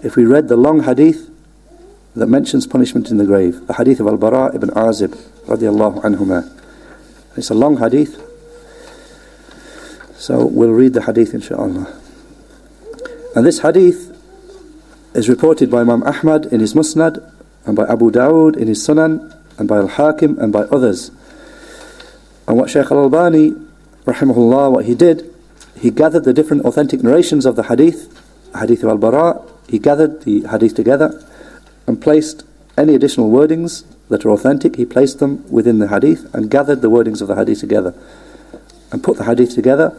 if we read the long hadith that mentions punishment in the grave, the hadith of Al-Bara ibn Azib radiallahu anhuma. It's a long hadith, so we'll read the hadith inshaAllah. And this hadith is reported by Imam Ahmad in his Musnad, and by Abu Dawud in his Sunan, and by Al-Hakim and by others. And what Shaykh Al-Albani rahimahullah, what he did, he gathered the different authentic narrations of the hadith of Al-Bara. He gathered the hadith together and placed any additional wordings that are authentic, he placed them within the hadith and gathered the wordings of the hadith together and put the hadith together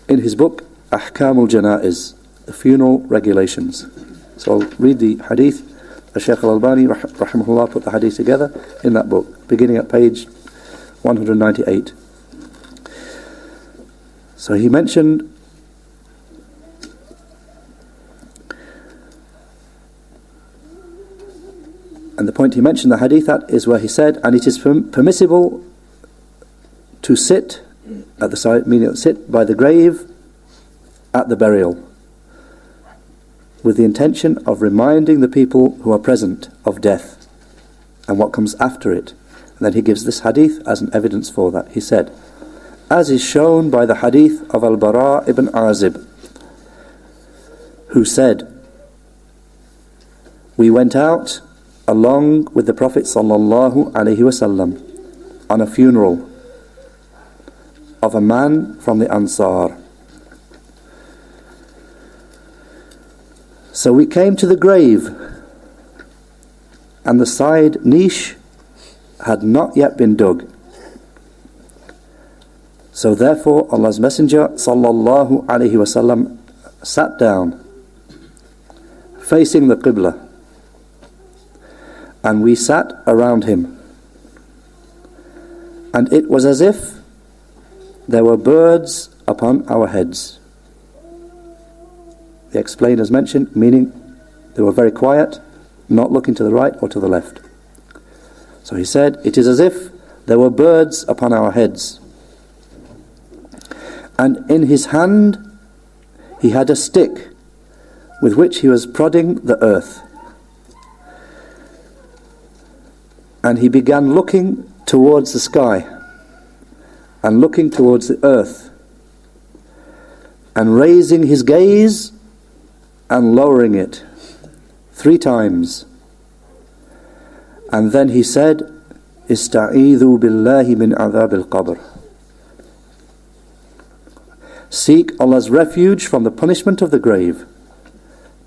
in his book Ahkamul Janaiz, the funeral regulations. So I'll read the hadith. Shaykh Al-Albani rahimahullah put the hadith together in that book, beginning at page 198. So he mentioned and the point he mentioned the hadith at is where he said, and it is permissible to sit at the side, meaning sit by the grave at the burial, with the intention of reminding the people who are present of death and what comes after it. And then he gives this hadith as an evidence for that. He said, as is shown by the hadith of Al-Bara ibn Azib, who said, we went out along with the Prophet sallallahu alaihi wasallam on a funeral of a man from the Ansar. So we came to the grave, and the side niche had not yet been dug. So therefore Allah's Messenger sallallahu alaihi wasallam sat down, facing the Qibla, and we sat around him. And it was as if there were birds upon our heads. They explained as mentioned, meaning they were very quiet, not looking to the right or to the left. So he said, it is as if there were birds upon our heads. And in his hand he had a stick with which he was prodding the earth. And he began looking towards the sky and looking towards the earth and raising his gaze and lowering it 3 times. And then he said, Ista'idhu billahi min adhab al-qabr. Seek Allah's refuge from the punishment of the grave,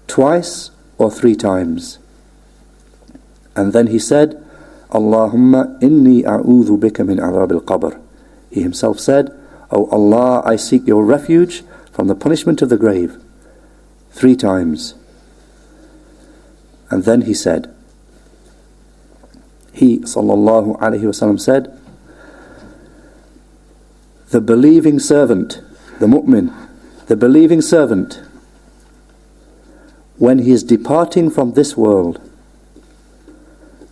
twice or 3 times. And then he said, Allahumma inni a'udhu bika min adhab al-qabr. He himself said, O Allah, I seek your refuge from the punishment of the grave, 3 times. And then he said, he sallallahu alaihi wasallam said, the believing servant, the mu'min, the believing servant, when he is departing from this world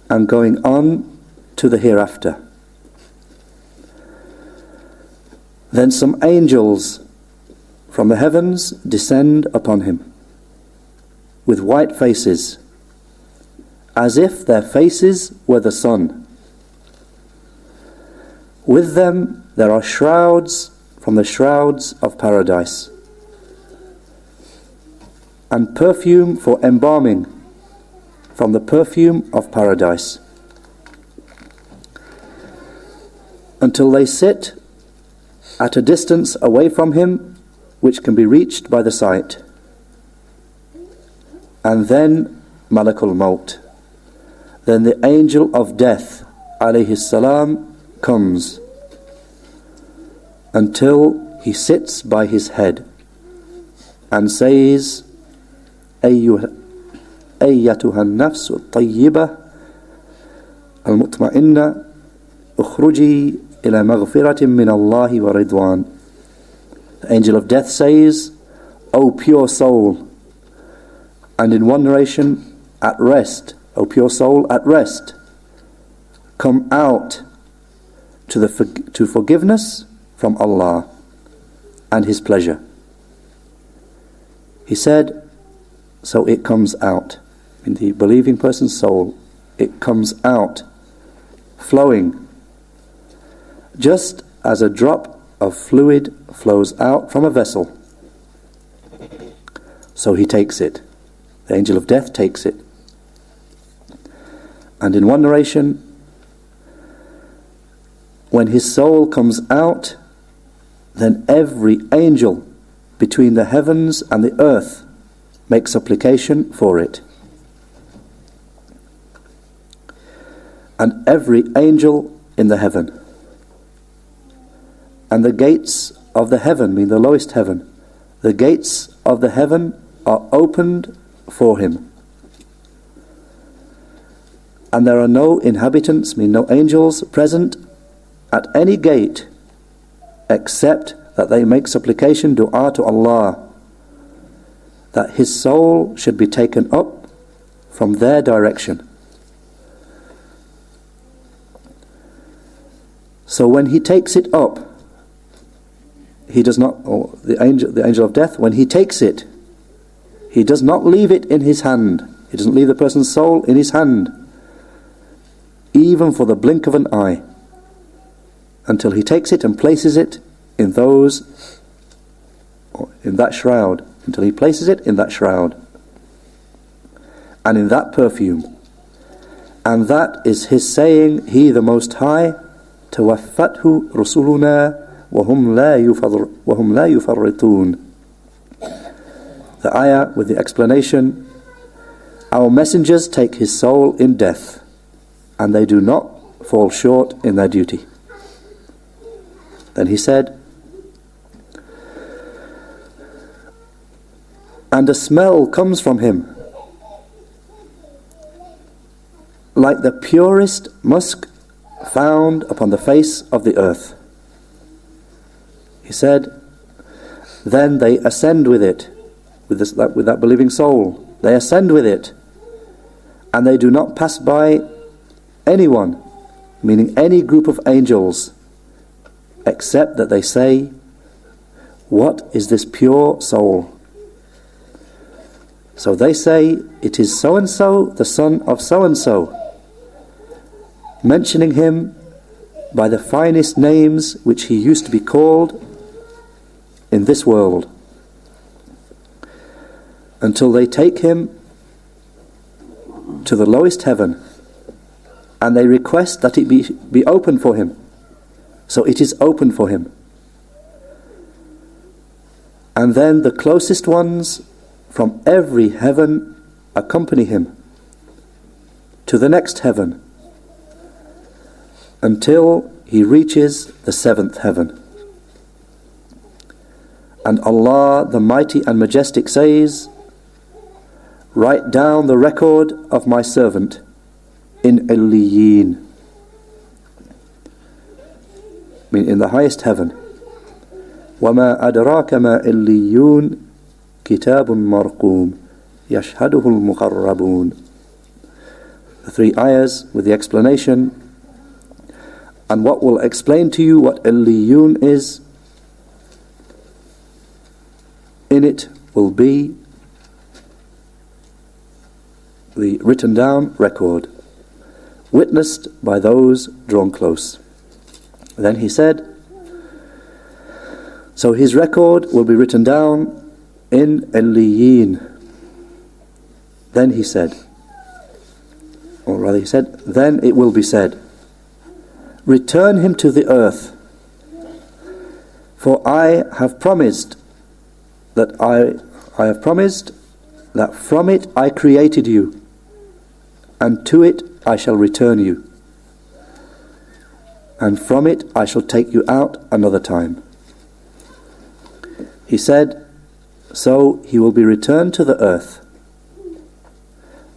and going on to the hereafter, then some angels from the heavens descend upon him with white faces, as if their faces were the sun. With them there are shrouds from the shrouds of paradise, and perfume for embalming from the perfume of paradise, until they sit at a distance away from him which can be reached by the sight. And then Malakul Maut, then the angel of death alayhi salam comes, until he sits by his head and says, أيتها النفس الطيبة المطمئنة اخرجي إلى مغفرة من الله ورضوان. The angel of death says, O pure soul, and in one narration, at rest, O pure soul, at rest, come out to forgiveness from Allah and His pleasure. He said, so it comes out. In the believing person's soul, it comes out, flowing, just as a drop of fluid flows out from a vessel. So he takes it. The angel of death takes it. And in one narration, when his soul comes out, then every angel between the heavens and the earth makes supplication for it. And every angel in the heaven. And the gates of the heaven, mean the lowest heaven, the gates of the heaven are opened for him. And there are no inhabitants, mean no angels, present at any gate, except that they make supplication, dua to Allah, that his soul should be taken up from their direction. So when he takes it up, he does not, or the angel of death, when he takes it, he does not leave it in his hand. He doesn't leave the person's soul in his hand, even for the blink of an eye, until he takes it and places it in that shroud, until he places it in that shroud, and in that perfume. And that is his saying, He the Most High, توفتhu رسولنا وهم لا يفرطون. The ayah with the explanation, our messengers take his soul in death, and they do not fall short in their duty. Then he said, and a smell comes from him like the purest musk found upon the face of the earth. He said, then they ascend with it, with that believing soul. They ascend with it, and they do not pass by anyone, meaning any group of angels, except that they say, what is this pure soul? So they say, it is so-and-so, the son of so-and-so, mentioning him by the finest names which he used to be called in this world, until they take him to the lowest heaven, and they request that it be open for him. So it is open for him. And then the closest ones from every heaven accompany him to the next heaven, until he reaches the seventh heaven. And Allah, the Mighty and Majestic, says, write down the record of my servant in Illiyin, mean in the highest heaven. وَمَا أَدْرَاكَ مَا إِلِّيُّونَ كِتَابٌ مَرْقُومٌ يَشْهَدُهُ الْمُقَرَّبُونَ. The three ayahs with the explanation. And what will explain to you what Illiyun is, in it will be the written down record, witnessed by those drawn close. Then he said, so his record will be written down in Illiyin. Then he said, or rather he said, then it will be said, return him to the earth, for I have promised that from it I created you, and to it I shall return you, and from it I shall take you out another time. He said, so he will be returned to the earth,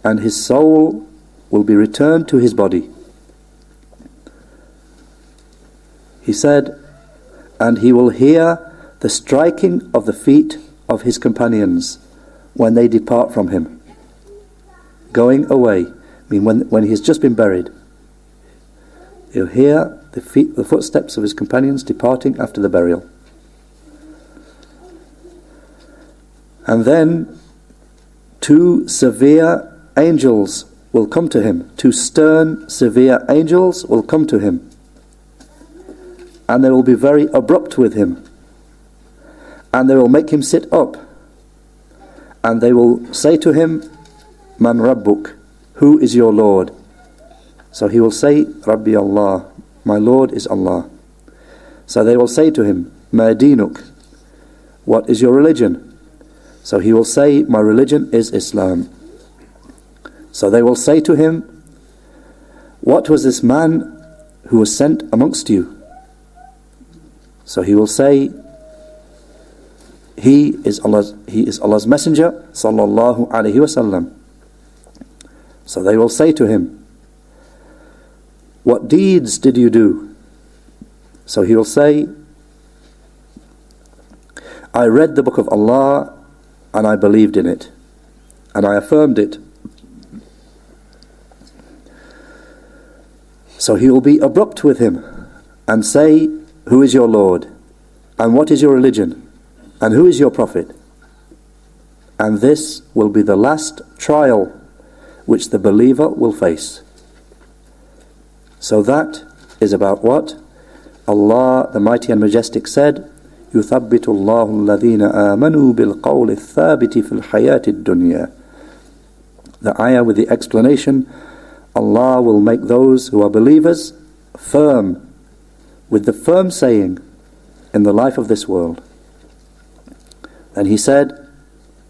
and his soul will be returned to his body. He said, and he will hear the striking of the feet of his companions when they depart from him, going away. I mean, when he has just been buried, he'll hear the footsteps of his companions departing after the burial. And then two severe angels will come to him. Two stern, severe angels will come to him. And they will be very abrupt with him. And they will make him sit up. And they will say to him, Man Rabbuk, who is your Lord? So he will say, Rabbi Allah, my Lord is Allah. So they will say to him, Ma dinuk, what is your religion? So he will say, my religion is Islam. So they will say to him, what was this man who was sent amongst you? So he will say, he is Allah's messenger, sallallahu alaihi wasallam. So they will say to him, what deeds did you do? So he will say, I read the book of Allah and I believed in it and I affirmed it. So he will be abrupt with him and say, who is your Lord? And what is your religion? And who is your prophet? And this will be the last trial which the believer will face. So that is about what Allah the Mighty and Majestic said, يُثَبِّتُ اللَّهُ الَّذِينَ آمَنُوا بِالْقَوْلِ الثَّابِتِ فِي الْحَيَاةِ الدُّنْيَا. The ayah with the explanation, Allah will make those who are believers firm, with the firm saying in the life of this world. Then he said,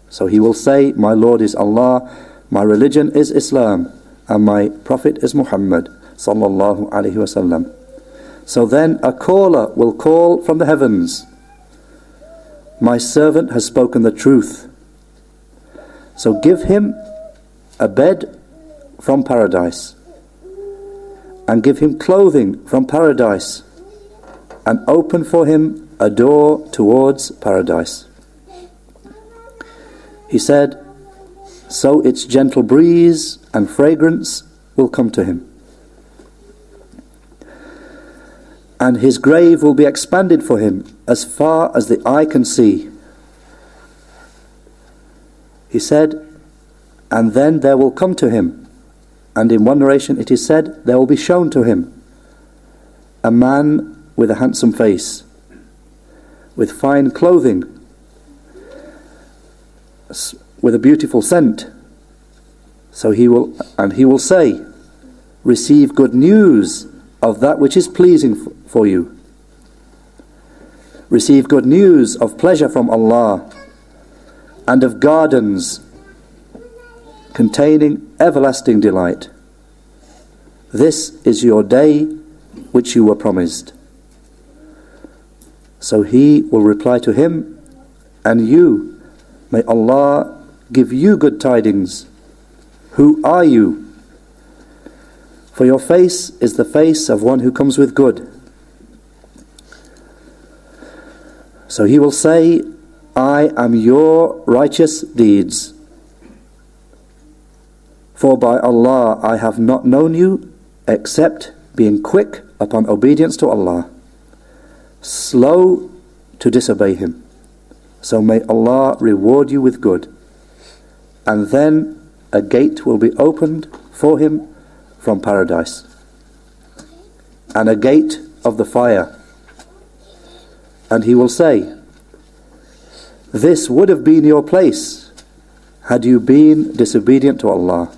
so he will say, my Lord is Allah, my religion is Islam, and my prophet is Muhammad sallallahu alaihi wasallam. So then a caller will call from the heavens, my servant has spoken the truth. So give him a bed from paradise, and give him clothing from paradise, and open for him a door towards paradise. He said, so its gentle breeze and fragrance will come to him. And his grave will be expanded for him as far as the eye can see. He said, and then there will come to him, and in one narration it is said, there will be shown to him a man with a handsome face, with fine clothing, with a beautiful scent. So he will say, receive good news of that which is pleasing for you. Receive good news of pleasure from Allah, and of gardens containing everlasting delight. This is your day which you were promised. So he will reply to him, and you, may Allah give you good tidings. Who are you? For your face is the face of one who comes with good. So he will say, I am your righteous deeds. For by Allah I have not known you except being quick upon obedience to Allah, slow to disobey Him. So may Allah reward you with good. And then a gate will be opened for him from paradise, and a gate of the fire. And he will say, this would have been your place had you been disobedient to Allah.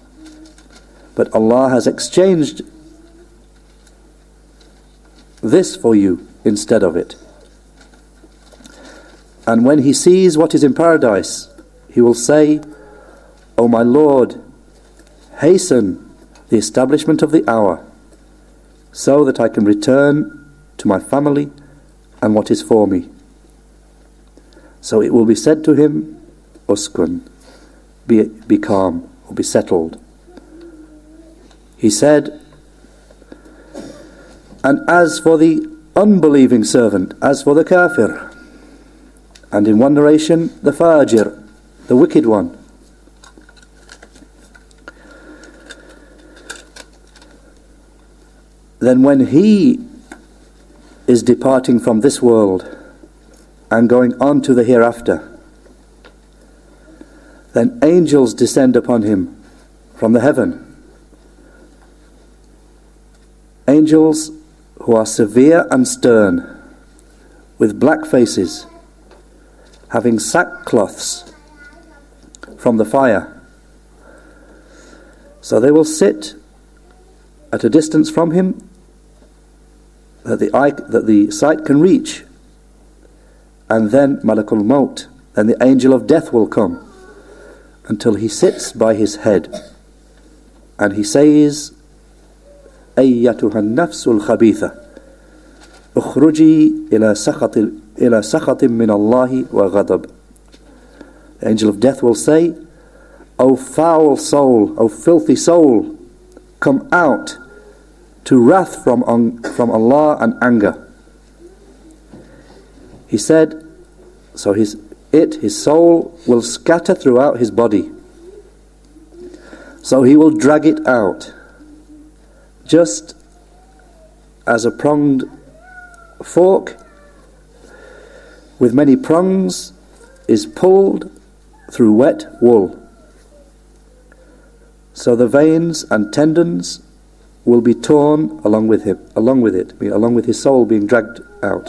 But Allah has exchanged this for you instead of it. And when he sees what is in paradise, he will say, O my Lord, hasten the establishment of the hour, so that I can return to my family and what is for me. So it will be said to him, Uskun, be calm, or be settled. He said, and as for the unbelieving servant, as for the kafir, and in one narration, the fajir, the wicked one, then when he is departing from this world and going on to the hereafter, Then angels descend upon him from the heaven. Angels who are severe and stern, with black faces, having sackcloths from the fire. So they will sit at a distance from him that the sight can reach. And then Malakul Maut, then the angel of death will come until he sits by his head. And he says, أيتها النفس الخبيثة اخرجي إلى سخط من الله وغضب. The angel of death will say, O foul soul, O filthy soul, come out to wrath from Allah and anger. He said, so his soul will scatter throughout his body. So he will drag it out, just as a pronged fork with many prongs is pulled through wet wool. So the veins and tendons will be torn along with his soul being dragged out.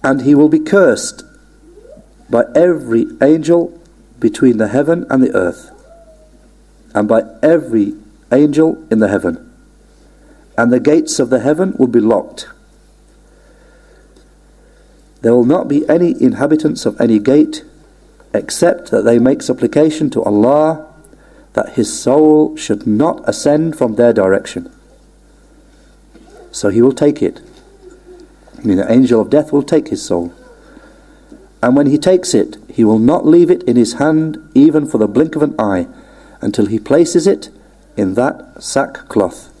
And he will be cursed by every angel between the heaven and the earth, and by every angel in the heaven. And the gates of the heaven will be locked. There will not be any inhabitants of any gate, except that they make supplication to Allah that his soul should not ascend from their direction. So he will take it. The angel of death will take his soul. And when he takes it, he will not leave it in his hand even for the blink of an eye, until he places it in that sackcloth.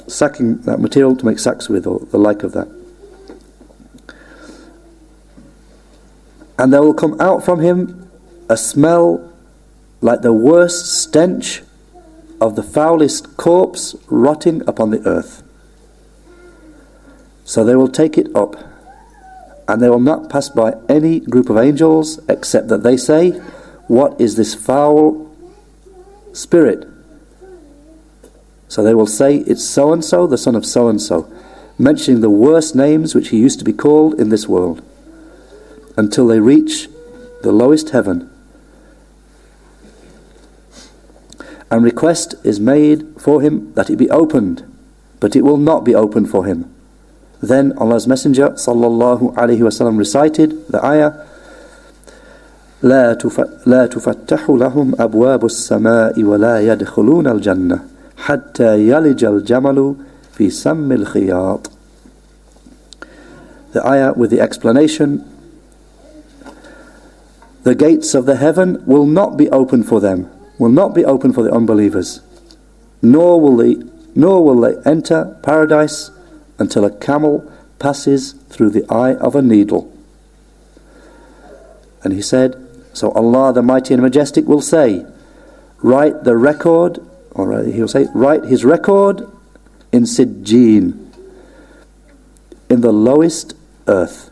Sacking, that material to make sacks with, or the like of that. And there will come out from him a smell like the worst stench of the foulest corpse rotting upon the earth. So they will take it up, and they will not pass by any group of angels except that they say, what is this foul spirit? So they will say, it's so-and-so, the son of so-and-so, mentioning the worst names which he used to be called in this world, until they reach the lowest heaven. And request is made for him that it be opened, but it will not be opened for him. Then Allah's Messenger sallallahu alaihi wasallam recited the ayah, لا تفتح لهم أبواب السماء ولا يدخلون الجنة حتى يلج الجمل في سم الخياط. The ayah with the explanation, the gates of the heaven will not be open for them, will not be open for the unbelievers, nor will they enter paradise until a camel passes through the eye of a needle. And he said, so Allah the Mighty and Majestic will say, write the record, or he will say, write his record in Sijjeen, in the lowest earth.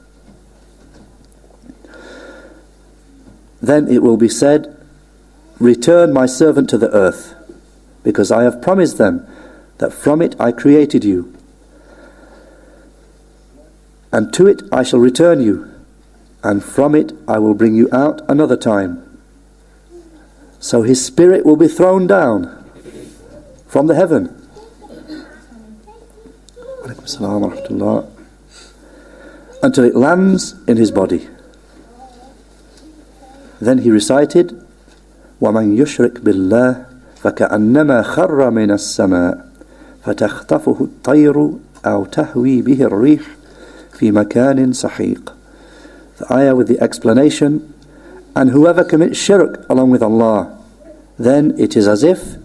Then it will be said, return my servant to the earth, because I have promised them that from it I created you, and to it I shall return you, and from it I will bring you out another time. So his spirit will be thrown down from the heaven. Until it lands in his body. Then he recited, وَمَنْ يُشْرِكْ بِاللَّهِ فَكَأَنَّمَا خَرَّ مِنَ السَّمَاءِ فَتَخْطَفُهُ الطَّيْرُ أَوْ تَهْوِي بِهِ الرِّيحُ فِي مَكَانٍ سَحِيقٍ. The ayah with the explanation, and whoever commits shirk along with Allah, then it is as if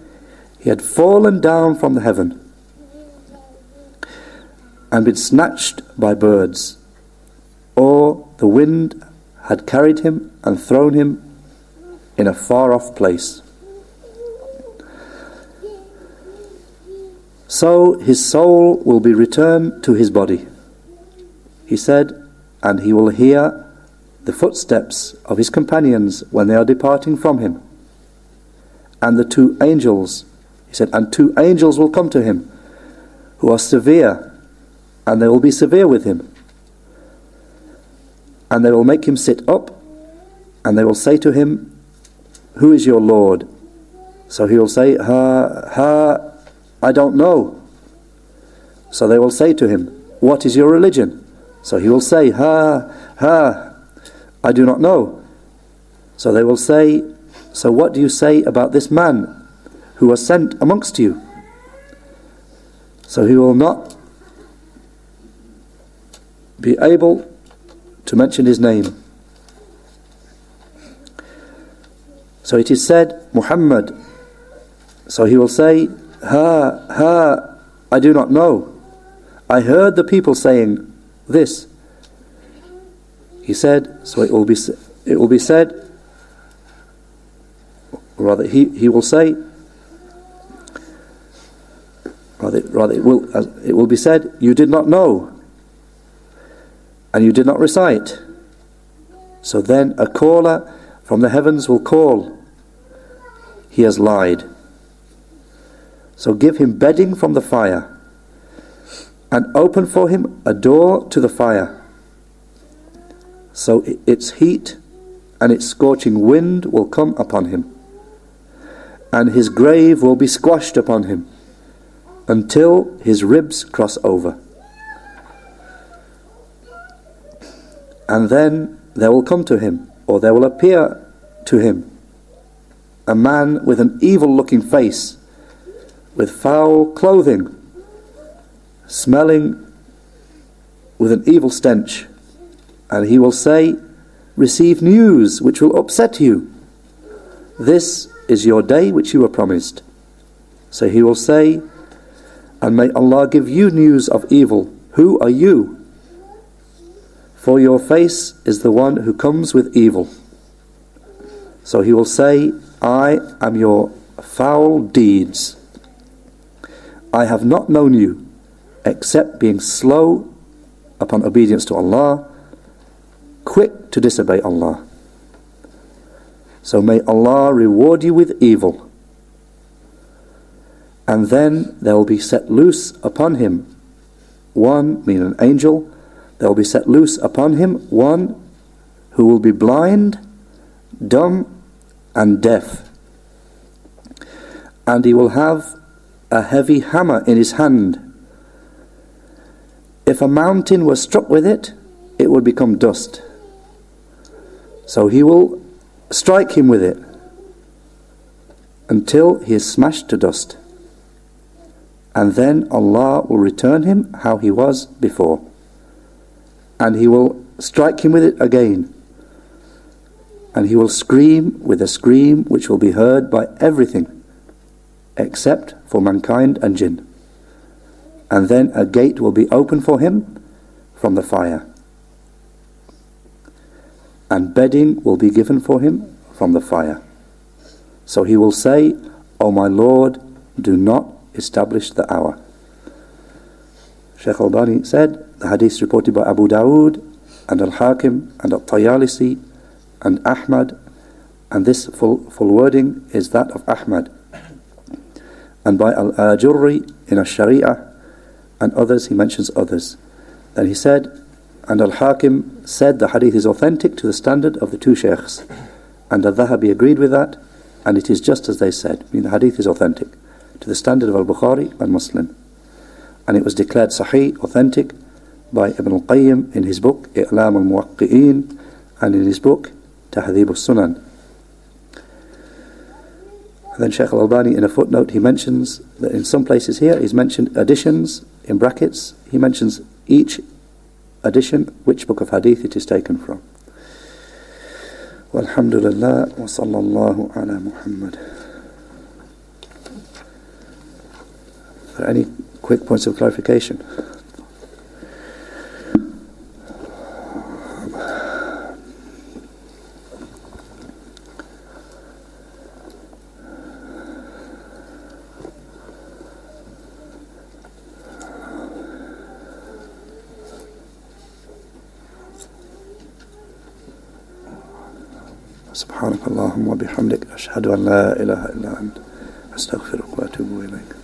he had fallen down from the heaven and been snatched by birds, or the wind had carried him and thrown him in a far-off place. So his soul will be returned to his body. He said, and he will hear the footsteps of his companions when they are departing from him. And the two angels, he said, and two angels will come to him who are severe, and they will be severe with him. And they will make him sit up, and they will say to him, who is your Lord? So he will say, I don't know. So they will say to him, what is your religion? So he will say, I do not know. So they will say, so what do you say about this man who was sent amongst you? So he will not be able to mention his name. So it is said, Muhammad. So he will say, I do not know. I heard the people saying this. He said, so it will be said, rather he will say, rather it will be said, you did not know, and you did not recite. So then a caller from the heavens will call, he has lied. So give him bedding from the fire, and open for him a door to the fire. So its heat and its scorching wind will come upon him, and his grave will be squashed upon him until his ribs cross over. And then there will come to him, or there will appear to him, a man with an evil-looking face, with foul clothing, smelling with an evil stench. And he will say, receive news which will upset you. This is your day which you were promised. So he will say, and may Allah give you news of evil. Who are you? For your face is the one who comes with evil. So he will say, I am your foul deeds. I have not known you except being slow upon obedience to Allah, quick to disobey Allah. So may Allah reward you with evil. And then there will be set loose upon him one, meaning an angel, there will be set loose upon him one who will be blind, dumb, and deaf. And he will have a heavy hammer in his hand. If a mountain was struck with it, it would become dust. So he will strike him with it until he is smashed to dust. And then Allah will return him how he was before. And he will strike him with it again. And he will scream with a scream which will be heard by everything except for mankind and jinn. And then a gate will be open for him from the fire. And bedding will be given for him from the fire. So he will say, O my Lord, do not establish the hour. Shaykh Albani said, the hadith reported by Abu Dawood and Al-Hakim and At-Tayalisi and Ahmad, and this full wording is that of Ahmad, and by Al-Ajurri in Al-Sharia and others, he mentions others. Then he said, and Al-Hakim said the hadith is authentic to the standard of the two sheikhs, and Al-Dhahabi agreed with that, and it is just as they said, meaning the hadith is authentic to the standard of Al-Bukhari and Muslim, and it was declared Sahih, authentic, by Ibn al-Qayyim in his book I'lam al-Muwaqqi'in, and in his book Tahdhib al-Sunan. And then Shaykh al-Albani in a footnote, he mentions that in some places here he's mentioned additions in brackets. He mentions each addition, which book of hadith it is taken from. Walhamdulillah wa sallallahu ala Muhammad. Are there any quick points of clarification? سبحانك اللهم وبحمدك أشهد أن لا إله إلا أنت أستغفرك وأتوب إليك.